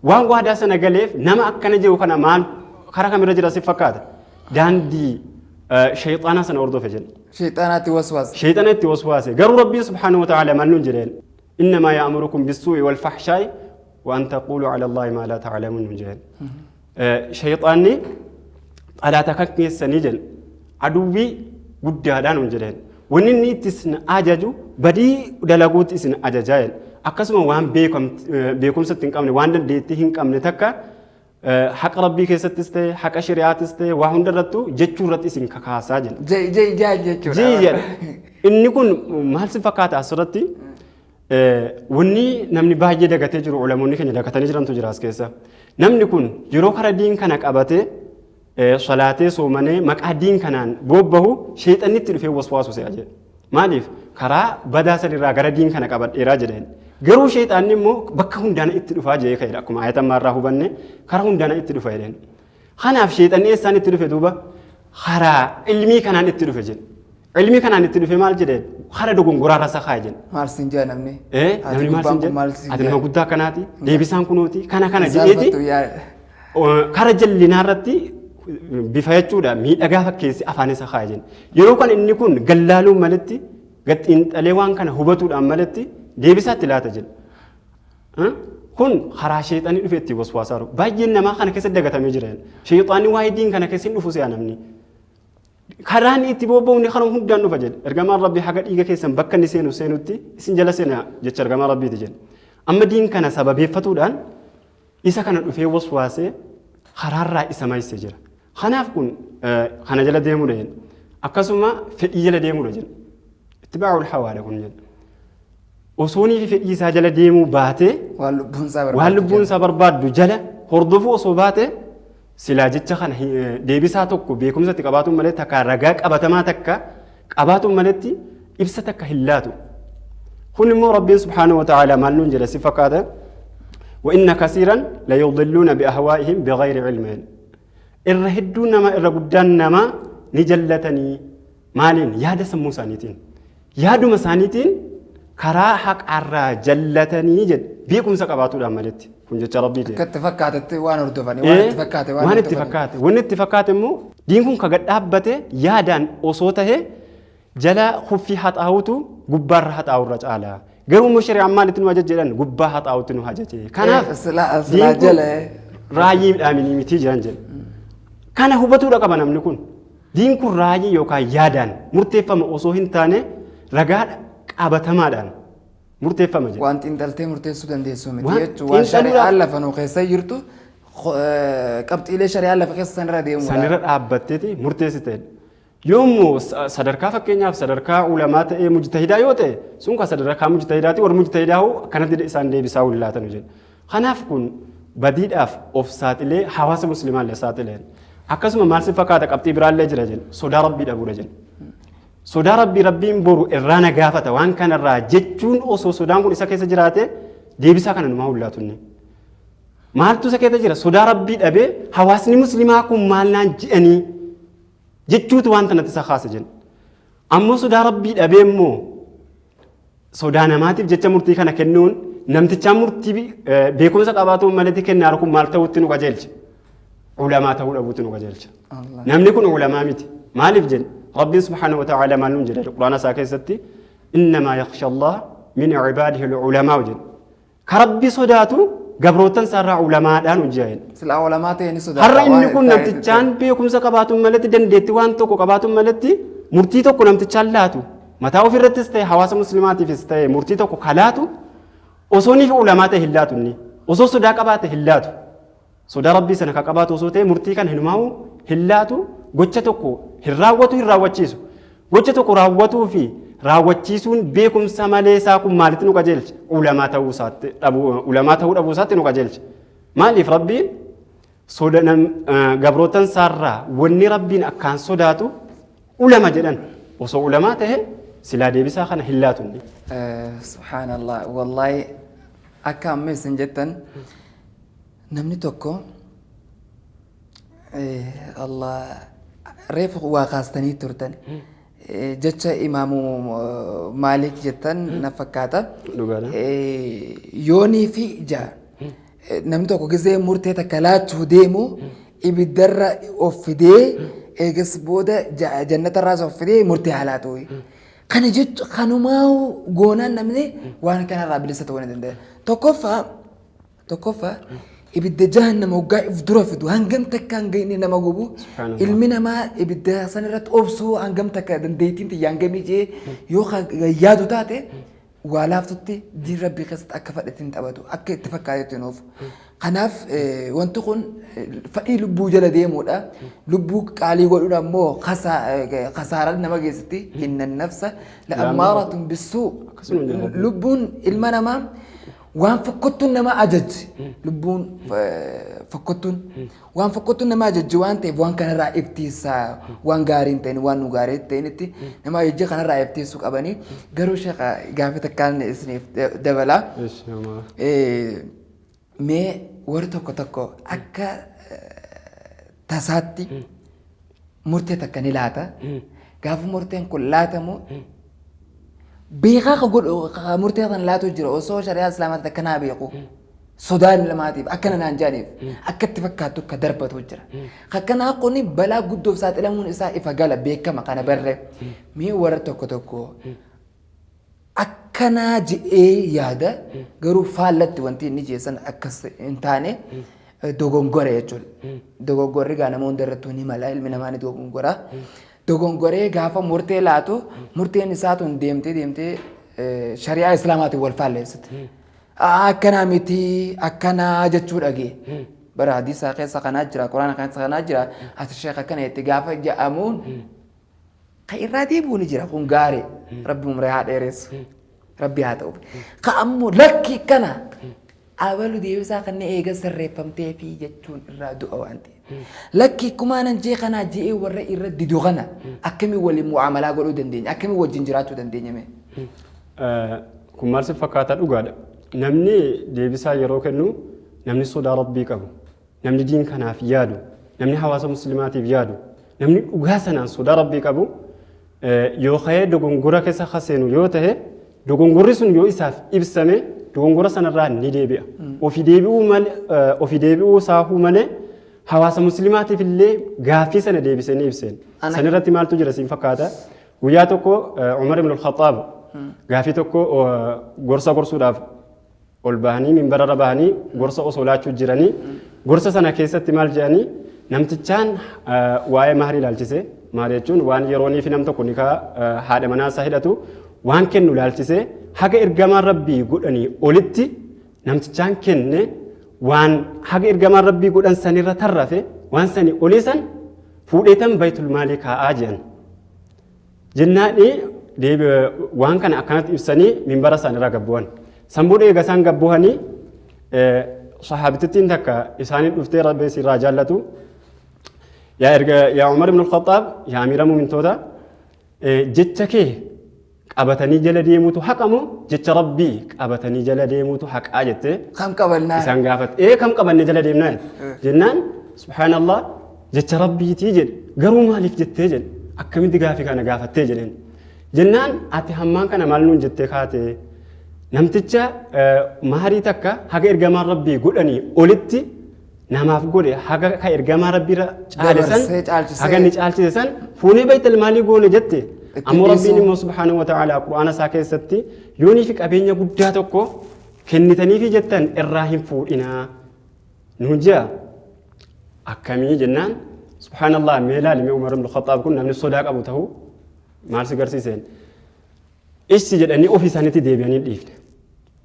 waan waadaa sana galeef nama akkana jiru kana maal karaa kamirra jira si fakkaata daandii shayxaanaa sana hordofe jedhe shayxaanaatti waswaase garuu rabbii subhaanahu wa ta'aala maal nuun jedheen innamaa ya'murukum bis-suu'i wal-fahshaa'i wa an taqulu 'ala Allaahi maa laa ta'lamuun nuun jedheen shayxaanni xalaata kan keessanii jedhe aduwwii guddaadhaan nuun jedheen wanni inni itti isin ajaju badii dalaguutti isin ajajaa jedhe akkasuma waan beekumsa hin qabne waan dandeettii hin qabne takka haqa rabbii keessattis ta'e haqa shari'aatis ta'e waa hundarrattu jechuu irratti isin kakaasaa jedhe inni kun maal si fakkaata asirratti wanni namni baay'ee dagatee jiru ulamoonni keenya dagatanii jirantu jira as keessa namni kun yeroo kara diin kana qabatee salaatee soomanee maqaa diin kanaan bobbahu sheexanni itti dhufee waswaasu se'a jedhe maaliif karaa badaa sanirraa gara diin kana qabadheeraa jedheen garuu sheexanni immoo bakka hundaana itti dhufaa jedhee ka'edha akkuma ayatammaa irraa hubanne karaa hundaana itti dhufa jedheen kanaaf sheexanni eessaan itti dhufe duuba karaa ilmii kanaan itti dhufe jedhe ilmii kanaan itti dhufe maal jedheen karaa dogongoraa rasa kaa jedhen maal sin jaa namni namni maal sin jaa ati nama guddaa akkanaati deebisaan kunooti kana jedheeti karaa jallinaa irratti bifa jechuudha miidhagaa fakkeessi afaan isa kaa jedhen yeroo kan inni kun gallaaluun malatti gaxiinxalee waan kana hubatuudhaan malatti deebisaatti laata jedhe kun karaa sheexanii dhufe itti waswaasaa jiru baay'een namaa kana keessa dagatamee jira sheexaanii waa'ee diin kana keessa hin dhufu si'a namni karaan itti bobba'uun kana hundaan dhufa jedhe ergamaan rabbii haga dhiiga keessan bakka inni seenutti isin jala seena jecha ergamaa rabbiiti jedhe amma diin kana sababeeffatuudhaan isa kana dhufee waswaasee karaarraa isa maayisee jira kanaaf kun kana jala deemuudha jedhe akkasuma fedhii jala deemuudha jedhe ittibaa'ul hawaadha kun jedhe osoonii fi fedhii isaa jala deemuu baatee waan lubbuun isaa barbaaddu jala hordofuu osoo baatee silaa jecha kana deebisaa tokko beekumsatti qabaatuun malee takka ragaa qabatamaa takka qabaatuun maletti ibsa takka hin laatu kun immoo rabbiin subhaanahu wa ta'aalaa maal nuun jedha si fakkaata وإن كثيرا لا يضلون بأهوائهم بغير علم الرهدون نما الرجدان نما نجلتني مالين ياد سمو سانيتين يادو مسانيتين كرا حق عرا جلتني جد بيكم سكباتو داملت كنجة ربي دي كتفكات وانا ردفاني وانا اتفاقات مو دينكم كقد أبته يادان أصوته جلا خفي حت أهوتو جبار حت أو رجالا قالوا مشري عمال تنواجد جلان جبار حت أو تنواجد كان سلا جلا رايي آمني متي جانجل كان هو بتو ركبنا منكون دينكم رايي يوكا يادان مرتفع أصوهن تاني رجال qabatamaadhaan murteeffama jedha. Wanti intaltee murteessuu dandeessu miti jechuudha. Waan shari'aan lafa nu keessa jirtu qabxiilee shari'aan lafa keessa sanirra deemudha. Sanirra dhaabbatteeti murteessitee. Yoommoo sadarkaa fakkeenyaaf sadarkaa ulamaa ta'ee mujtahidaa yoo ta'e sun kan sadarkaa mujtahidaati warra mujtahidaa hoo akkanatti isaan deebisaa willaatanu jedha. Kanaaf kun badiidhaaf of saaxilee hawaasa musliimaallee saaxileen. Akkasuma maal si fakkaata qabxii biraallee jira jedha sodaa rabbii dhabuudha jedha. sodaa rabbiin boru irraana gaafata waan kanarraa jechuun osoo sodaan kun isa keessa jiraate deebisaa kana numaa hullaatunni maaltu isa keessa jira sodaa rabbii dhabee hawaasni muslimaa kun maal naan jedhanii jechuutu waan tanatti isa kaasa jenna ammoo sodaa rabbii dhabee immoo sodaa namaatiif jecha murtii kana kennuun namtichaan murtii beekumsa qabaatu malatti kennaaru kun maal ta'utti nu qajeelcha ulamaa ta'uu dhabuutti nu qajeelcha namni kun ulamaa miti maaliif jenna ربي سبحانه وتعالى ما ننجد القرآن ساكستي إنما يخشى الله من عباده العلماء وجد كربي صداتو قبروتن سر علماء دان وجاين سلا علماء تاني صدات هر إن يكون نمتجان بيكم سكباتم ملتي دنديتي وانتو كباتم ملتي مرتيتو كنمتجان لاتو متى في الرتستي حواس مسلمات في استي مرتيتو كخلاتو وصوني في علماء تهلاتني وصو صدا قبات هلاتو صدا ربي سنك قبات وصوتي مرتي كان هنماو هلاتو gocha tokko hin raawwatu hin raawwachiisu gocha tokko raawwatuu fi raawwachiisuun beekumsa malee isaa kun maalitti nu qajeelcha ulamaa ta'uu dhabuu isaatti nu qajeelcha maaliif rabbiin gabrootan saarraa wanni rabbiin akkaan sodaatu ulama jedhan osoo ulamaa ta'e silaa deebisaa kana hin laatunni. Subhaanallah wallahi akka ammees hin jettan namni tokko Allah reef waa kaastanii turtan jecha imaamu maalik jettan na fakkaata yoonii fi ijaa namni tokko gizee murtee takka laachuu deemu ibiddarra of fidee eegas booda jannatarraas of fidee murtee halaatu kana jechu kanumaa goonaan namni waan kanarraa bilisa ta'uu ni danda'a tokkoffaa ibidda jahannama waggaa if dura fidu hangam takka hanga inni nama gubu ilmi namaa ibidda san irratti obsuu hangam takka dandeettiin xiyyaangamii jee yoo yaadu taate waa laaftutti diin rabbii keessatti akka fadhatiin taphatu akka itti fakkaatetti nuuf kanaaf wanti kun fedhii lubbuu jala deemuudha lubbuu qaalii godhuudha immoo khasaaraa nama geessatti inna nafsa la'ammaaratun bissuu lubbuun ilma namaa waan fakkottuun nama ajajji lubbuun fakkottuun waan fakkottuun nama ajajji waan ta'eef waan kanarraa iftiisaa waan gaariin ta'in waan nu gaarii ta'initti nama ajajji kanarraa iftiisuu qabanii garuu sheekha gaafii takkaan isiniif dabalaa mee warri tokko akka tasaatti murtee takka ni laata gaafa murteen kun laatamu beekaa ka godhu murtee kan laatu jira osoo shari'aa islaamaatti akkanaa beeku sodaan lamaatiif akkana naan jaaniif akka itti fakkaattu akka darbatu jira akkanaa kuni balaa guddoof saaxilamuun isaa ifa gala beekama kana barre mee warra tokko akkanaa je'ee yaada garuu faallatti wanti inni jeessan akkas hin taane dogongora jechuudha. Dogoggorri gaa nama hunda irratti ni mala ilmi namaa ni dogongora. Dogongoree gaafa murtee laatu murteen isaa tun deemtee shari'aa islaamaatiin wal faalleessite. Akkanaa miti akkanaa jechuudha gee. Bara hadiisa keessa kanaa jira quraana keessa kanaa jira ati sheekh akkana itti gaafa ja'amuun kan irraa deebi'u ni jira kun gaarii rabbi umrii haa dheeressu rabbi haa ta'u. Ka ammoo lakki kana abalu deebisaa kan eega sirreeffamtee fi jechuun irraa du'a waan ta'eef. Lakki kumaanan jee kanaa jee warra irra diduu kana akkamii waliin mu'amalaa godhuu dandeenya akkamii wajjin jiraachuu dandeenya mee? Kun maal si fakkaata dhugaadha. Namni deebisaa yeroo kennu namni sodaa rabbii qabu namni diin kanaaf yaadu namni hawaasa muslimaatiif yaadu namni dhugaa sanaan sodaa rabbii qabu yoo ka'ee dogongora keessa haseenu yoo ta'e dogongorri sun yoo isaaf ibsame dogongora sanarraa ni deebi'a. Ofii deebi'uu saahuu malee hawaasa muslimaatiif illee gaaffii sana deebisee ni ibseen. Sanirratti maaltu jira siin fakkaata? Guyyaa tokko Umar ibn al-Khattab gaaffii tokko gorsa gorsuudhaaf ol bahanii minbararra bahanii gorsa osoo laachuu jiranii gorsa sana keessatti maal jedhanii namtichaan waa'ee mahrii ilaalchise maal jechuun waan yeroonii fi nam tokko nikaa haadha manaa isaa hidhatu waan kennu ilaalchise haga ergamaan rabbii godhanii olitti namtichaan kenne waan haga ergamaan rabbii godhan sanirra tarrafe waan sani olii san fuudheetan baytul maalii kaa'aa jedhan jennaadhi waan kana akkanatti ibsanii minbara isaanirra gabbu'an. Sambuudhee eega isaan gabbu'anii sahaabitittiin takka isaaniin dhuftee rabbi sirraa jaallatu yaa Umar ibn al-Khattab yaa amiira mu'mintoota jecha kee qabatanii jala deemuutu haqamu jecha rabbii qabatanii jala deemuutu haqaa jettee kam qabannaa isaan gaafate kam qabanne jala deemnaan jennaan subhaanallah jecha rabbiitii jedhe garuu maaliif jettee jedhe akkamitti gaafii kana gaafattee jedheen jennaan ati hammaan kana maal nuun jettee kaate namticha mahrii takka haga ergamaan rabbii godhanii olitti namaaf godhe haga ka ergamaa rabbiirra caalisan haga ni caalchise san fuunee baytal maalii goone jette ammoo rabbiin immoo subhaanahu wa ta'ala qur'aana isaa keessatti yoonii fi qabeenya guddaa tokko kennitanii fi jettan irraa hin fuudhinaa nuun jea akkamii jennaan subhaanallah meelaa lime Umar ibn al-Khattab kun namni sodaa qabu ta'uu maal si garsiiseen ishi jedhanii ofii isaaniitti deebi'anii dhiifne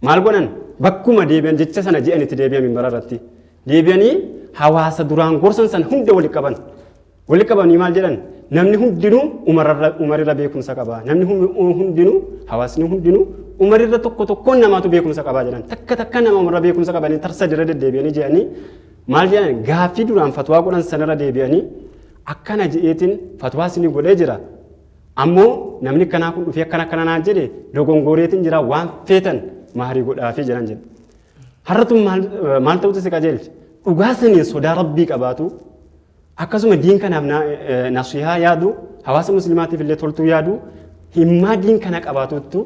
maal godhan bakkuma deebi'an jecha sana je'anitti deebi'an minbara irratti deebi'anii hawaasa duraan gorsan san hunda walitti qabanii maal jedhan namni hundinuu umarirra beekumsa qaba namni hundinuu hawaasni hundinuu umarirra tokkoon namaatu beekumsa qaba jedhan takka nama umarra beekumsa qabanii tarsa dira deddeebi'anii je'anii maal jedhan gaaffii duraan fatwaa godhan sanarra deebi'anii akkana je'eetiin fatwaa sinii godhee jira ammoo namni kanaa kun dhufee akkana naan jedhe dogongoreetiin jira waan feetan mahrii godhaafii jedhan jedhe har'atu maal ta'utu si qajeelche dhugaa saniin sodaa rabbii qabaatu akkasuma diin kanaaf nasihaa yaadu hawaasa muslimaatiif illee toltuu yaadu himmaa diin kana qabaatutu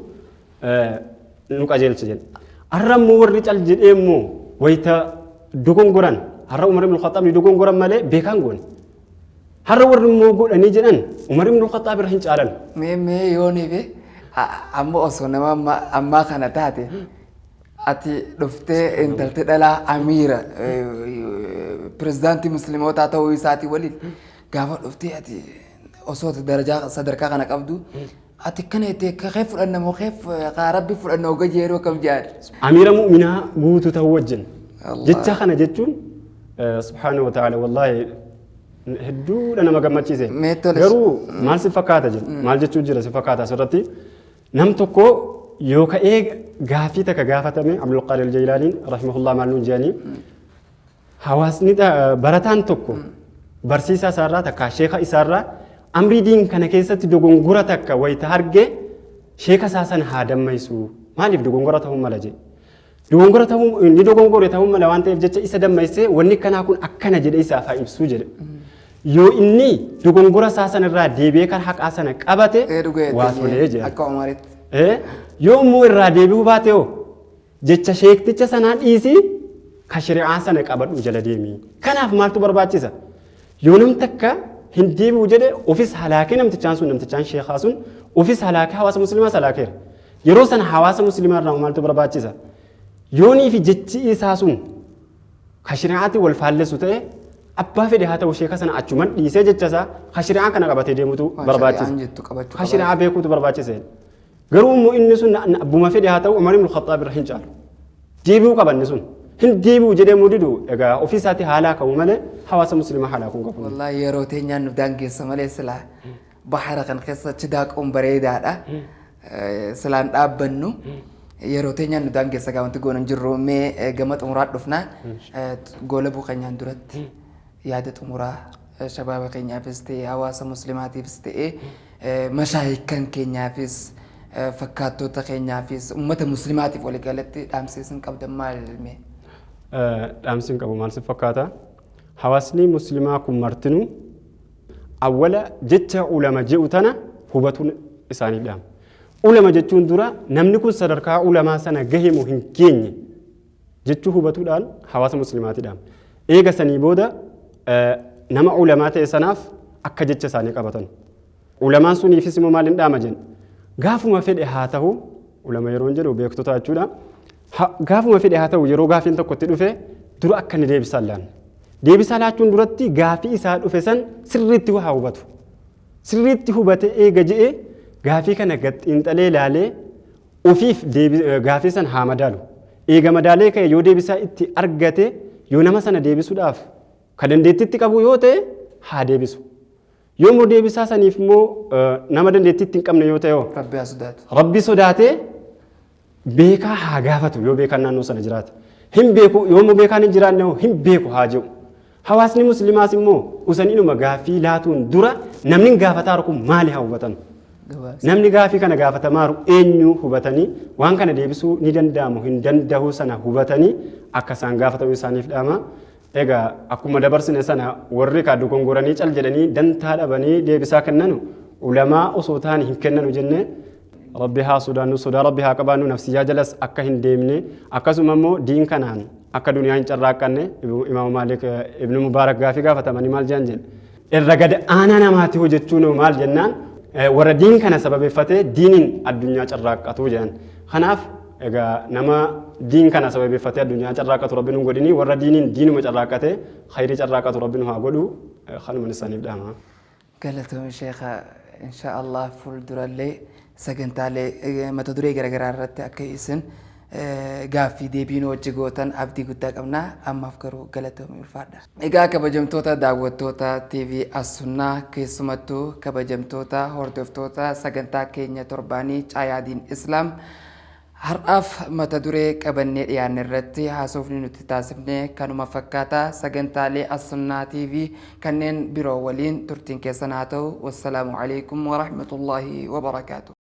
nu qajeelche jedhe har'a immoo warri cal jedhee immoo wayita dogongoran har'a Umar ibn al-Khattab dogongoran malee beekaan goone har'a warri immoo godhanii jedhan Umar ibn al-Khattab irra hin caalan. Mee yoonii fi amma osoo nama ammaa kana taate ati dhuftee intalti dhalaa amiira pirezidaantii muslimootaa ta'uu isaatii waliin gaafa dhuftee ati osoo darajaa sadarkaa kana qabdu ati kana itti kee fudhanna moo kee rabbi fudhanna oga jeeroo kam jedhan. Amiira mu'minaa guutuu ta'uu wajjin jecha kana jechuun subhaanahu wa ta'ala wallaahi hedduudha nama gammachiise garuu maal si fakkaata jedhu maal jechuun jira si fakkaata asirratti nam tokko yoo ka'ee gaaffii takka gaafatame Abdul Qaadir Jaylaaniin rahimahullah maal nuun jedhanii hawaasni barataan tokko barsiisaa isaarraa takka sheeka isaarraa amrii diin kana keessatti dogongora takka wayita arge sheeka isaa sana haa dammaysu maaliif dogongora ta'uu mala jedhe dogongora ta'uu inni dogongore ta'uu mala waan ta'eef jecha isa dammaysee wanni kanaa kun akkana jedhe isaaf haa ibsuu jedhe yoo inni dogongora isaa sanarraa deebi'ee kan haqaa sana qabate waa tolee jedha akka Umaritti. Yoo immoo irraa deebi'uu baate hoo jecha sheekticha sanaa dhiisii ka shari'aa sana qabadhu jala deemii. Kanaaf maaltu barbaachisa? Yoo nam takka hin deebi'u jedhe ofis halaakee namtichaan sheekaa sun ofis halaakee hawaasa musliimaa salaakeera. yeroo sana hawaasa musliimaa irraa maaltu barbaachisa yoonii fi jechi isaa sun ka shari'aatti wal faalleessu ta'e abbaa fedhe haa ta'u sheeka sana achuman dhiisee jecha isaa ka shari'aa kana qabatee deemutu barbaachisa ka shari'aa beekuutu barbaachisa garuu immoo inni sun abbuma fedhe haa ta'u Umar ibn Khattaab irra hin caalu deebi'uu qabanni sun hin deebi'u jedhee mudidu egaa ofii isaatti haalaa ka'u malee hawaasa musliimaa haalaa kun qabu. Wallaahi yeroo teenyaan nu daangeessa malee silaa bahara kan keessatti daaquun bareedaadha. Silaan dhaabbannu yeroo teenyaan nu daangeessa wanti goonan jirru mee gama xumuraa dhufnaan goola buuqanyaan duratti yaada xumuraa shabaaba keenyaafis ta'ee hawaasa musliimaatiifis ta'ee mashaayikan keenyaafis fakkaattota keenyaafis uummata musliimaatiif waliigalatti dhaamsiisin qabdan maal ilmee? Dhaamsiin qabu maal si fakkaata? Hawaasni musliimaa kun martinuu awwala jecha ulama jedhu tana hubatuun isaaniif dhaama. Ulama jechuun dura namni kun sadarkaa ulamaa sana gahe moo hin geenye jechuu hubatuudhaan hawaasa musliimaati dhaama. Eega sanii booda nama ulamaa ta'e sanaaf akka jecha isaanii qabatan. Ulamaan suniifis immoo maal hin dhaama jenna? Gaafuma fedhe haa ta'u ulama yeroo hin jedhu beektota jechuudha. Gaafuma fedhe haa ta'u yeroo gaafiin tokkotti dhufe dura akka inni deebisaan laanne. Deebisaa laachuun duratti gaafii isaa dhufe san sirriitti haa hubatu. Sirriitti hubate eega je'ee gaafii kana xiinxalee ilaalee ofiif gaafii san haa madaalu. Eega madaalee ka'e yoo deebisaa itti argate yoo nama sana deebisuudhaaf ka dandeettiitti qabu yoo ta'e haa deebisu. Yoo immoo deebisaa saniif immoo nama dandeettiitti hin qabne yoo ta'e Rabbi sodaatee beekaa haa gaafatu yoo beekaan naannoo sana jiraate. Hin beeku yoo immoo beekaan hin jiraanne hin beeku haa jedhu. Hawaasni musliimaas immoo usaniinuma gaafii laatuun dura namni gaafataa jiru kun maali haa hubatan? Namni gaafii kana gaafatamaa jiru eenyu hubatanii waan kana deebisuu ni danda'amu hin danda'u sana hubatanii akka isaan gaafatamu isaaniif dhaama. Egaa akkuma dabarsine sana warri kaaddu gongoranii cal jedhanii dantaa dhabanii deebisaa kennanu ulamaa osoo ta'anii hin kennanu jennee Rabbi haa sodaannu sodaa Rabbi haa qabaannu nafsiyyaa jalas akka hin deemne akkasuma immoo diin kanaan akka duniyaa hin carraaqqanne Imaam Maalik Ibn Mubaarak gaafii gaafatamanii maal jedhan jedhe irra gad aanaa namaatti hojjechuun maal jennaan warra diin kana sababeeffatee diiniin addunyaa carraaqqatu jedhan. Kanaaf egaa nama diin kana sababeeffatee addunyaa carraaqqatu Rabbi nu godhini warra diiniin diinuma carraaqqatee khayrii carraaqqatu Rabbi nu haa godhu kanuma isaaniif dhaama. Galatoomii sheekha insha Allah fuuldurallee sagantaalee mata duree garaagaraa irratti akka isin gaaffii deebiin hojii gootan abdii guddaa qabna ammaaf garuu galatoomii ulfaadha. Egaa kabajamtoota daawwattoota TV As-Sunnaa keessumattuu kabajamtoota hordoftoota sagantaa keenya torbaanii Caayaadiin Islaam har'aaf mata duree qabannee dhiyaanne irratti haasofni nuti taasifne kanuma fakkaata sagantaalee As-Sunnaa TV kanneen biroo waliin turtiin keessan haa ta'u. Wassalaamu alaikum wa rahmatullahi wa barakaatuh.